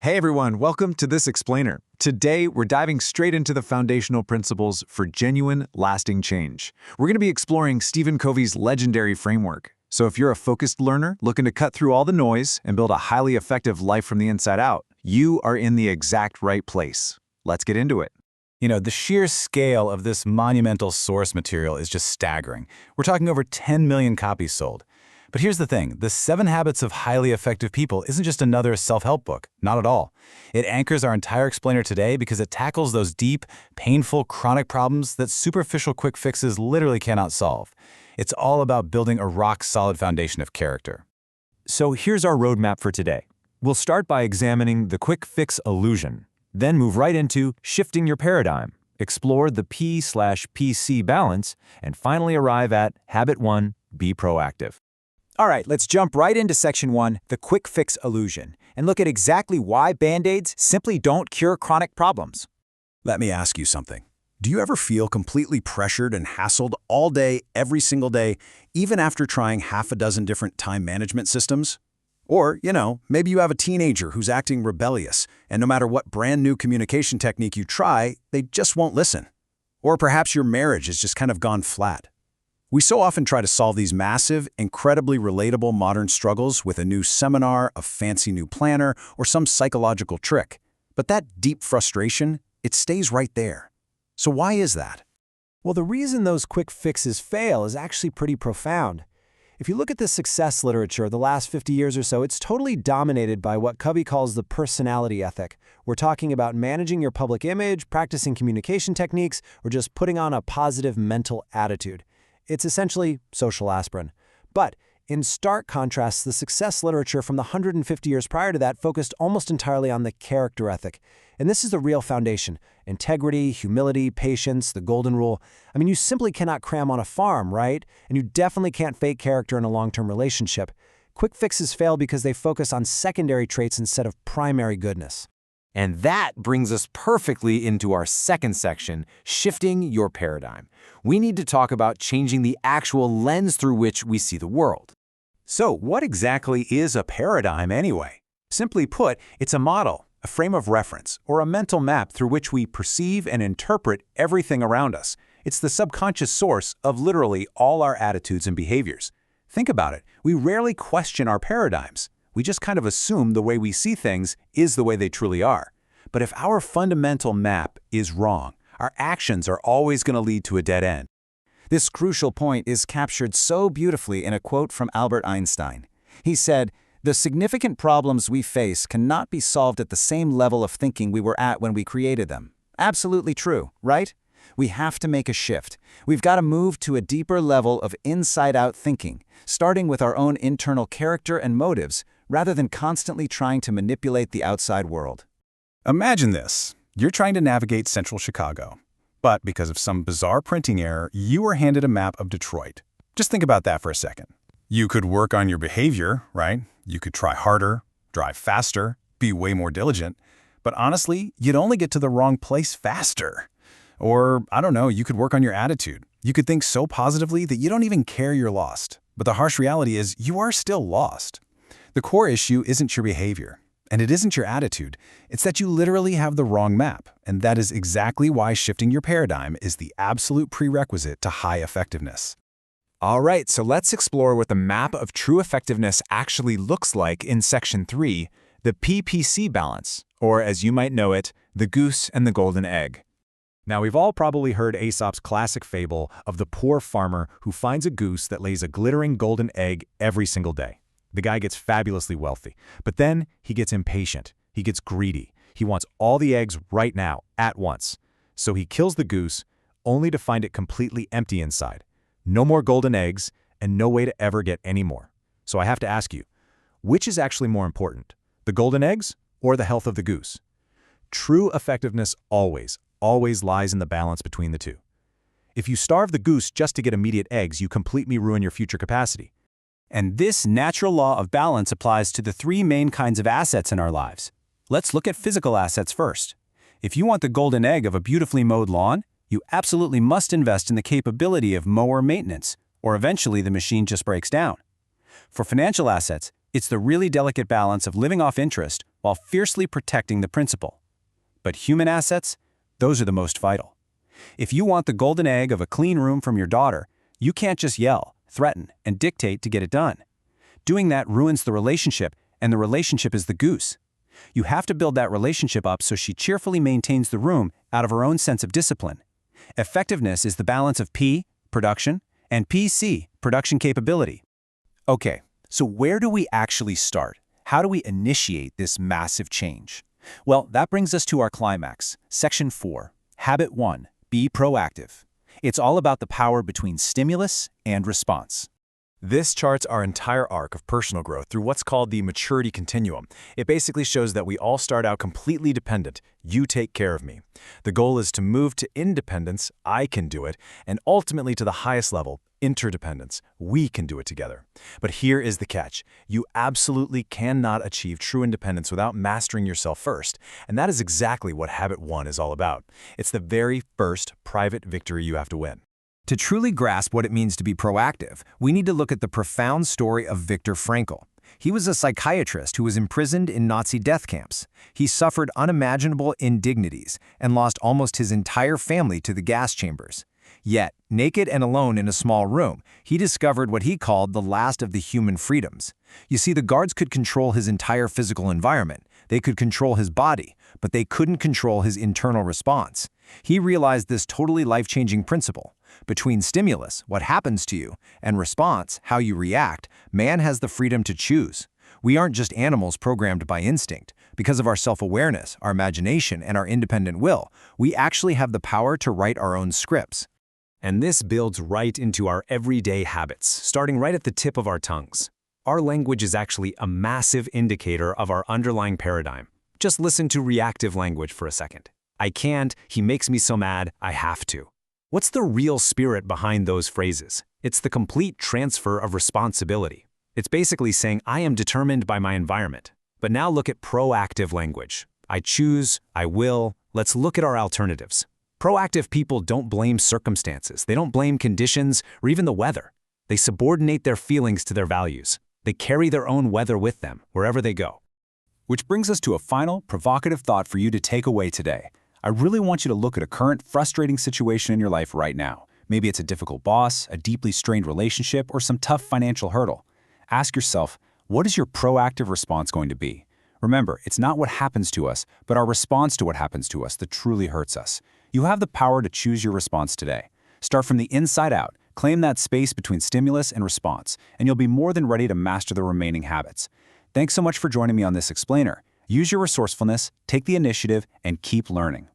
Hey everyone, welcome to This Explainer. Today, we're diving straight into the foundational principles for genuine, lasting change. We're going to be exploring Stephen Covey's legendary framework. So if you're a focused learner looking to cut through all the noise and build a highly effective life from the inside out, you are in the exact right place. Let's get into it. The sheer scale of this monumental source material is just staggering. We're talking over 10 million copies sold. But here's the thing, the 7 Habits of Highly Effective People isn't just another self-help book, not at all. It anchors our entire explainer today because it tackles those deep, painful, chronic problems that superficial quick fixes literally cannot solve. It's all about building a rock-solid foundation of character. So here's our roadmap for today. We'll start by examining the quick fix illusion, then move right into shifting your paradigm, explore the P/PC balance, and finally arrive at Habit 1, be proactive. All right, let's jump right into Section 1, the quick fix illusion, and look at exactly why Band-Aids simply don't cure chronic problems. Let me ask you something. Do you ever feel completely pressured and hassled all day, every single day, even after trying half a dozen different time management systems? Or, maybe you have a teenager who's acting rebellious, and no matter what brand new communication technique you try, they just won't listen. Or perhaps your marriage has just kind of gone flat. We so often try to solve these massive, incredibly relatable modern struggles with a new seminar, a fancy new planner, or some psychological trick. But that deep frustration, it stays right there. So why is that? Well, the reason those quick fixes fail is actually pretty profound. If you look at the success literature the last 50 years or so, it's totally dominated by what Covey calls the personality ethic. We're talking about managing your public image, practicing communication techniques, or just putting on a positive mental attitude. It's essentially social aspirin. But in stark contrast, the success literature from the 150 years prior to that focused almost entirely on the character ethic. And this is the real foundation. Integrity, humility, patience, the golden rule. I mean, you simply cannot cram on a farm, right? And you definitely can't fake character in a long-term relationship. Quick fixes fail because they focus on secondary traits instead of primary goodness. And that brings us perfectly into our second section, shifting your paradigm. We need to talk about changing the actual lens through which we see the world. So what exactly is a paradigm anyway? Simply put, it's a model, a frame of reference, or a mental map through which we perceive and interpret everything around us. It's the subconscious source of literally all our attitudes and behaviors. Think about it. We rarely question our paradigms. We just kind of assume the way we see things is the way they truly are. But if our fundamental map is wrong, our actions are always going to lead to a dead end. This crucial point is captured so beautifully in a quote from Albert Einstein. He said, "The significant problems we face cannot be solved at the same level of thinking we were at when we created them." Absolutely true, right? We have to make a shift. We've got to move to a deeper level of inside-out thinking, starting with our own internal character and motives, rather than constantly trying to manipulate the outside world. Imagine this. You're trying to navigate central Chicago. But because of some bizarre printing error, you were handed a map of Detroit. Just think about that for a second. You could work on your behavior, right? You could try harder, drive faster, be way more diligent. But honestly, you'd only get to the wrong place faster. Or, you could work on your attitude. You could think so positively that you don't even care you're lost. But the harsh reality is you are still lost. The core issue isn't your behavior, and it isn't your attitude. It's that you literally have the wrong map, and that is exactly why shifting your paradigm is the absolute prerequisite to high effectiveness. All right, so let's explore what the map of true effectiveness actually looks like in Section 3, the PPC balance, or as you might know it, the goose and the golden egg. Now, we've all probably heard Aesop's classic fable of the poor farmer who finds a goose that lays a glittering golden egg every single day. The guy gets fabulously wealthy, but then he gets impatient. He gets greedy. He wants all the eggs right now, at once. So he kills the goose, only to find it completely empty inside. No more golden eggs, and no way to ever get any more. So I have to ask you, which is actually more important, the golden eggs or the health of the goose? True effectiveness always lies in the balance between the two. If you starve the goose just to get immediate eggs, you completely ruin your future capacity. And this natural law of balance applies to the 3 main kinds of assets in our lives. Let's look at physical assets first. If you want the golden egg of a beautifully mowed lawn, you absolutely must invest in the capability of mower maintenance, or eventually the machine just breaks down. For financial assets, it's the really delicate balance of living off interest while fiercely protecting the principal. But human assets, those are the most vital. If you want the golden egg of a clean room from your daughter, you can't just yell, threaten, and dictate to get it done. Doing that ruins the relationship, and the relationship is the goose. You have to build that relationship up so she cheerfully maintains the room out of her own sense of discipline. Effectiveness is the balance of P, production, and PC, production capability. Okay, so where do we actually start? How do we initiate this massive change? Well, that brings us to our climax. Section 4, Habit 1, be proactive. It's all about the power between stimulus and response. This charts our entire arc of personal growth through what's called the maturity continuum. It basically shows that we all start out completely dependent. You take care of me. The goal is to move to independence, I can do it, and ultimately to the highest level, interdependence. We can do it together. But here is the catch. You absolutely cannot achieve true independence without mastering yourself first. And that is exactly what Habit 1 is all about. It's the very first private victory you have to win. To truly grasp what it means to be proactive, we need to look at the profound story of Viktor Frankl. He was a psychiatrist who was imprisoned in Nazi death camps. He suffered unimaginable indignities and lost almost his entire family to the gas chambers. Yet, naked and alone in a small room, he discovered what he called the last of the human freedoms. You see, the guards could control his entire physical environment. They could control his body, but they couldn't control his internal response. He realized this totally life-changing principle. Between stimulus, what happens to you, and response, how you react, man has the freedom to choose. We aren't just animals programmed by instinct. Because of our self-awareness, our imagination, and our independent will, we actually have the power to write our own scripts. And this builds right into our everyday habits, starting right at the tip of our tongues. Our language is actually a massive indicator of our underlying paradigm. Just listen to reactive language for a second. I can't, he makes me so mad, I have to. What's the real spirit behind those phrases? It's the complete transfer of responsibility. It's basically saying, I am determined by my environment. But now look at proactive language. I choose, I will. Let's look at our alternatives. Proactive people don't blame circumstances. They don't blame conditions or even the weather. They subordinate their feelings to their values. They carry their own weather with them wherever they go. Which brings us to a final, provocative thought for you to take away today. I really want you to look at a current, frustrating situation in your life right now. Maybe it's a difficult boss, a deeply strained relationship, or some tough financial hurdle. Ask yourself, what is your proactive response going to be? Remember, it's not what happens to us, but our response to what happens to us that truly hurts us. You have the power to choose your response today. Start from the inside out, claim that space between stimulus and response, and you'll be more than ready to master the remaining habits. Thanks so much for joining me on this explainer. Use your resourcefulness, take the initiative, and keep learning.